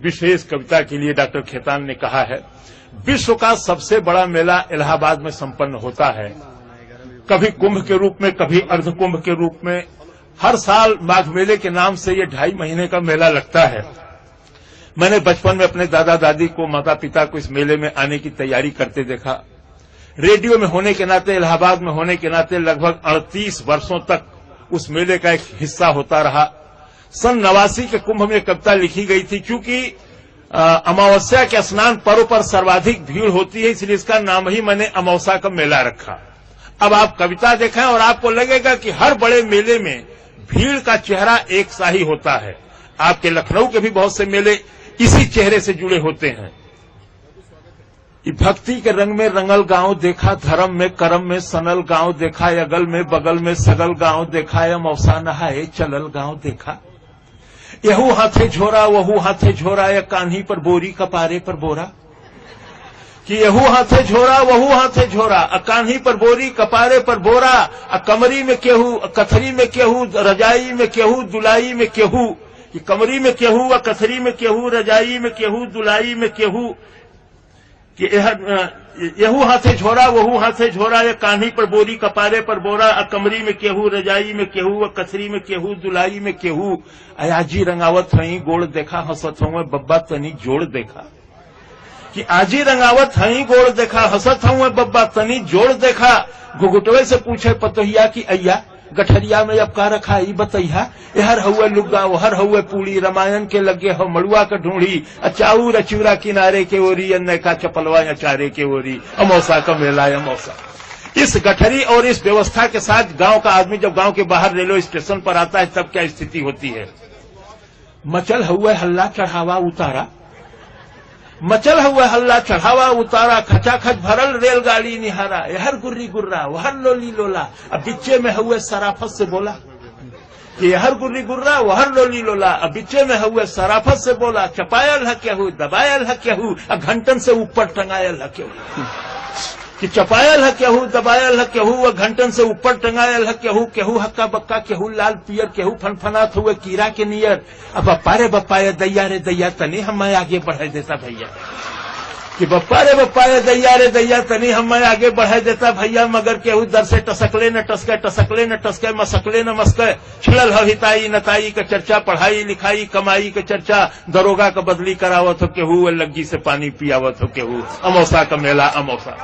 विशेष कविता के लिए डॉक्टर खेतान ने कहा है, विश्व का सबसे बड़ा मेला इलाहाबाद में संपन्न होता है, कभी कुंभ के रूप में, कभी अर्ध कुंभ के रूप में। हर साल माघ मेले के नाम से ये 2.5 महीने का मेला लगता है। मैंने बचपन में अपने दादा दादी को, माता पिता को इस मेले में आने की तैयारी करते देखा। रेडियो में होने के नाते, इलाहाबाद में होने के नाते लगभग 38 वर्षों तक उस मेले का एक हिस्सा होता रहा। सन 89 के कुंभ में कविता लिखी गई थी। क्योंकि अमावस्या के स्नान पर्व पर सर्वाधिक भीड़ होती है, इसलिए इसका नाम ही मैंने अमावस्या का मेला रखा। अब आप कविता देखें और आपको लगेगा कि हर बड़े मेले में भीड़ का चेहरा एक सा ही होता है। आपके लखनऊ के भी बहुत से मेले इसी चेहरे से जुड़े होते हैं। भक्ति के रंग में रंगल गांव देखा, धर्म में करम में सनल गांव देखा, अगल में बगल में सगल गांव देखा, अमावस्या नहाए चलल गांव देखा। यहू हाथे झोरा वहू हाथे झोरा, या कान्ही पर बोरी कपारे पर बोरा। कि यहू हाथे झोरा वहू हाथे झोरा, कान्ही पर बोरी कपारे पर बोरा, कमरी में केहू कथरी में केहू, रजाई में केहू दुलाई में केहू। कि कमरी में केहू कथरी में केहू, रजाई में केहू दुलाई में केहू। कि यहू हाथे झोरा वहू हाथे झोरा, या कान्ही पर बोरी कपारे पर बोरा, कमरी में केहू रजाई में केहू, कथरी में केहू दुलाई में केहू। आजी रंगावत हई गोड़ देखा, हंसत हूँ बब्बा तनी जोड़ देखा। कि आजी रंगावत हई गोड़ देखा, हंसत हूँ बब्बा तनी जोड़ देखा। घुघुटवे से पूछे पतोहिया की अय्या, गठरिया में अब का रखा ई बतैया। हर हुए लुग्गा हर हुए पूड़ी, रामायण के लगे हो मड़ुआ का ढूंढी। अचाऊ रचूरा किनारे के ओरी, अन्य का चपलवा अचारे के ओरी। अमौसा का मेला अमौसा। इस गठरी और इस व्यवस्था के साथ गांव का आदमी जब गांव के बाहर रेलवे स्टेशन पर आता है तब क्या स्थिति होती है। मचल हुए हल्ला चढ़ावा उतारा, मचल हुआ हल्ला चढ़ावा उतारा, खचाखच भरल रेलगाड़ी निहारा। हर गुर्री गुर्रा वहर लोली लोला, अब बिच्चे में हुए सराफत से बोला। कि हर गुर्री गुर्रा वहर लोली लोला, अब बिच्चे में हुए सराफत से बोला। चपायल है केहू दबायल है केहू, घंटन से ऊपर टंगायल है केहू। कि चपायल है केहू दबायल है केहू, घंटन से ऊपर टंगायल है केहू। केहू हक्का बक्का केहू लाल पियर, केहू फनफनात हुए कीड़ा के नियर। अब बप्पा रे बप्पा ये दैया रे दैया, तनी हमें आगे बढ़ा देता भैया। कि बप्पा रे बप्पा ये दैया रे दैया, तनी हमें आगे बढ़ा देता भैया। मगर केहू दर से टसकले न टसके, टसकले न टसके, मसकले न मस्के। छिड़ल हो हिताई नताई का चर्चा, पढ़ाई लिखाई कमाई का चर्चा। दरोगा का बदली करावत हो केहू, लग्गी से पानी पियावत हो केहू। अमौसा का मेला अमौसा।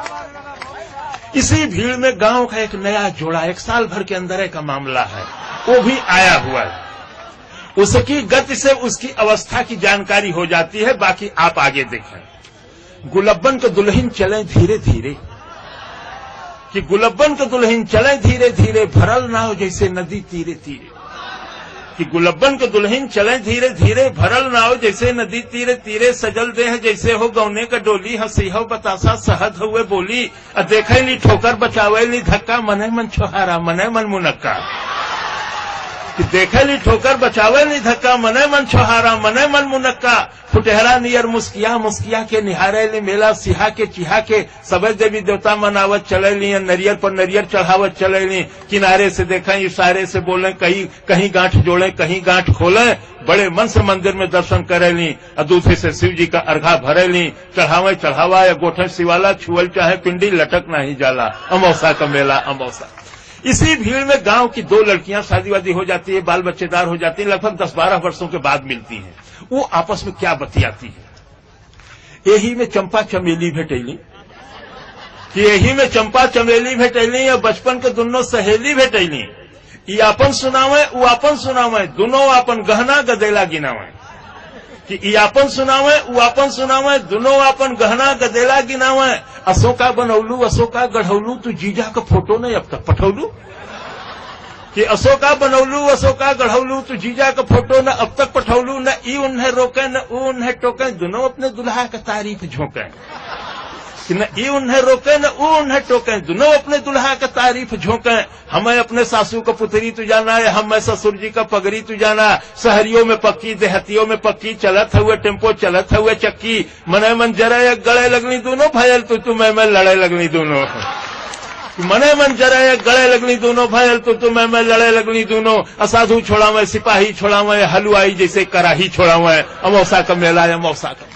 इसी भीड़ में गांव का एक नया जोड़ा, 1 साल भर के अंदर का मामला है, वो भी आया हुआ है। उसकी गति से उसकी अवस्था की जानकारी हो जाती है। बाकी आप आगे देखें। गुलब्बन के दुल्हन चले धीरे धीरे। कि गुलब्बन के दुल्हन चले धीरे धीरे, भरल नाव जैसे नदी तीरे तीरे। कि गुलब्बन के दुल्हन चले धीरे धीरे, भरल नाव जैसे नदी तीरे तीरे। सजल देह जैसे हो गौने का डोली, हंसी हो बतासा सहद हुए बोली। देखे ली ठोकर बचावे ली धक्का, मने मन छोहारा मने मन मुनक्का। कि देखे ली ठोकर बचावे ली धक्का, मने मन छोहारा मने मन मुनक्का। फुटहरा नियर मुस्किया मुस्किया के निहारे ली मेला, सिहा के चिहा के सबे देवी देवता मनावत चले ली। नरियर पर नरियर चढ़ावत चले ली। किनारे से देखें इशारे से बोले, कहीं कहीं गांठ जोड़े कहीं गांठ खोले। बड़े मन से मंदिर में दर्शन करे ली, दूसरे से शिव जी का अर्घा भरे ली। चढ़ावे चढ़ावा या गोठन शिवाला, छुअल चाहे पिंडी लटक नहीं जाला। अमौसा का मेला अमौसा। इसी भीड़ में गांव की 2 लड़कियां शादी वादी हो जाती है, बाल बच्चेदार हो जाती है, लगभग 10-12 वर्षों के बाद मिलती हैं। वो आपस में क्या बतियाती है। यही में चंपा चमेली भेटैली। कि यही में चंपा चमेली भेटैली, या बचपन के दोनों सहेली भेटैली। ई आपन सुनावे वो आपन सुनावे, दोनों आपन गहना गदेला गिनावे। कि ई आपन सुनावे वो आपन सुनावे, दोनों आपन गहना गदेला गिनावे। अशोका बनौलू अशोका गढ़ौलू, तू जीजा का फोटो नहीं अब तक पठौलू। कि अशोका बनौलू अशोका गढ़ौलू, तू जीजा का फोटो न अब तक पठौलू। न ई उन्हें रोके न ऊ उन्हें टोके, दोनों अपने दुल्हा का तारीफ झोंके। कि न ई उन्हें रोके न ऊ उन्हें टोके, दोनों अपने दुल्हा का तारीफ झोंके। हमें अपने सासू का पुतरी तू जाना है, हमें ससुर जी का पगड़ी तू जाना। शहरियों में पक्की देहतियों में पक्की, चलत हुए टेम्पो चलत हुए चक्की। मने मन जरा गले लगनी दोनों, भयल तू मैं लड़े लगनी दोनों। मने मन जरे गले लगनी दोनों भयल तो मैं लड़े लगनी दोनों असाधु छोड़ा मैं सिपाही छोड़ा मैं हलवाई जैसे कराही छोड़ा मैं अमौसा का मेला या मौसा का।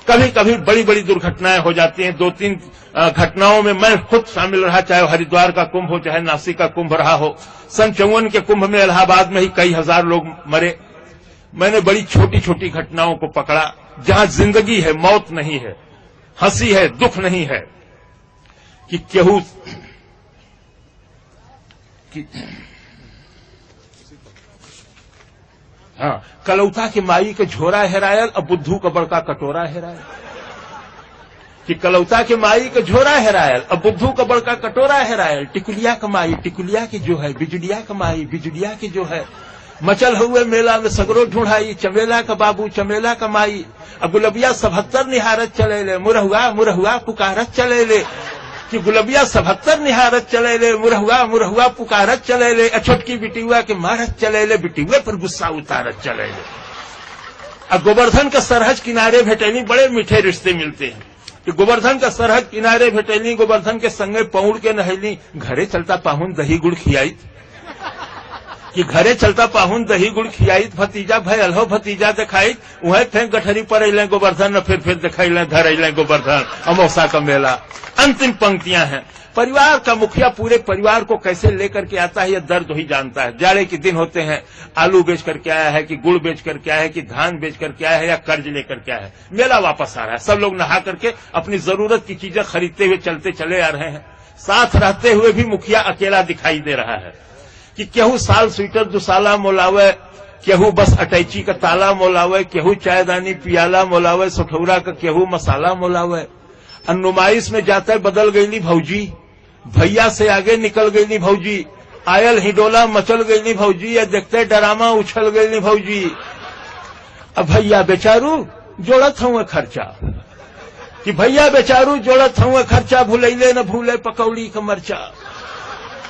कभी कभी बड़ी बड़ी दुर्घटनाएं हो जाती हैं। 2-3 घटनाओं में मैं खुद शामिल रहा, चाहे हरिद्वार का कुंभ हो चाहे नासिक का कुंभ रहा हो। सन 54 के कुंभ में इलाहाबाद में ही कई हजार लोग मरे। मैंने बड़ी छोटी छोटी घटनाओं को पकड़ा जहां जिंदगी है, मौत नहीं है, हंसी है, दुख नहीं है। कि केहू हाँ, कलौता के माई के झोरा हेरायल अब बुद्धू का बड़का कटोरा हेरायल। कि कलौता के माई के झोरा हेरायल अब बुद्धू का बड़का कटोरा हेरायल। टिकुलिया का माई टिकुलिया की जो है, बिजुलिया का माई बिजुलिया की जो है। मचल हुए मेला में सगरो ढूंढाई, चमेला का बाबू चमेला का माई। अब गुलबिया 77 निहारत चले ले, मुरहुआ मुरहुआ पुकारत चले ले। कि गुलबिया 77 निहारत चले ले, मुरहुआ मुरहुआ पुकारत चले ले। छोटकी बिटियुआ के मारत चले ले, बिटियुए पर गुस्सा उतारत चले ले। अब गोवर्धन का सरहज किनारे भेटैनी, बड़े मीठे रिश्ते मिलते हैं। कि गोवर्धन का सरहद किनारे भेटैनी, गोवर्धन के संगे पौड़ के नहैली। घरे चलता पाहुन दही गुड़ खियाई। कि घरे चलता पाहुन दही गुड़ खियाई, भतीजा भयल हो भतीजा दिखाई। वह फेंक गठरी पर अले गोवर्धन, फिर दिखाई धर अले गोवर्धन अमौसा का मेला। अंतिम पंक्तियां हैं। परिवार का मुखिया पूरे परिवार को कैसे लेकर के आता है यह दर्द ही जानता है। जाड़े के दिन होते हैं, आलू बेच करके आया है कि गुड़ बेच करके आया है कि धान बेच करके आया है या कर्ज लेकर के आया है। मेला वापस आ रहा है, सब लोग नहा करके अपनी जरूरत की चीजें खरीदते हुए चलते चले आ रहे हैं। साथ रहते हुए भी मुखिया अकेला दिखाई दे रहा है। कि केहू साल स्वेटर दुसाला मोलावे, केहू बस अटैची का ताला मोलावे, केहू चायदानी पियाला मोलावे, सुठौरा का केहू मसाला मोलावे। नुमाइश में जाते बदल गईली भौजी, भैया से आगे निकल गईली भौजी। आयल हिडोला मचल गईली भौजी, या देखते डरामा उछल गईली भौजी। अब भैया बेचारू जोड़त हूँ खर्चा। कि भैया बेचारू जोड़त हूँ खर्चा, भूलैले न भूले पकौड़ी का मरचा।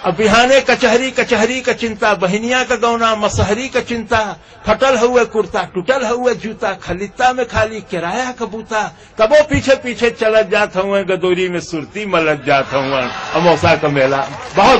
अब बिहाने कचहरी कचहरी का चिंता, बहनिया का गौना मसहरी का चिंता। फटल हुए कुर्ता टूटल हुए जूता, खलिता में खाली किराया का बूता। तबो पीछे पीछे चलत जात हुए, गदोरी में सुरती मलत जात हुए। अमौसा का मेला बहुत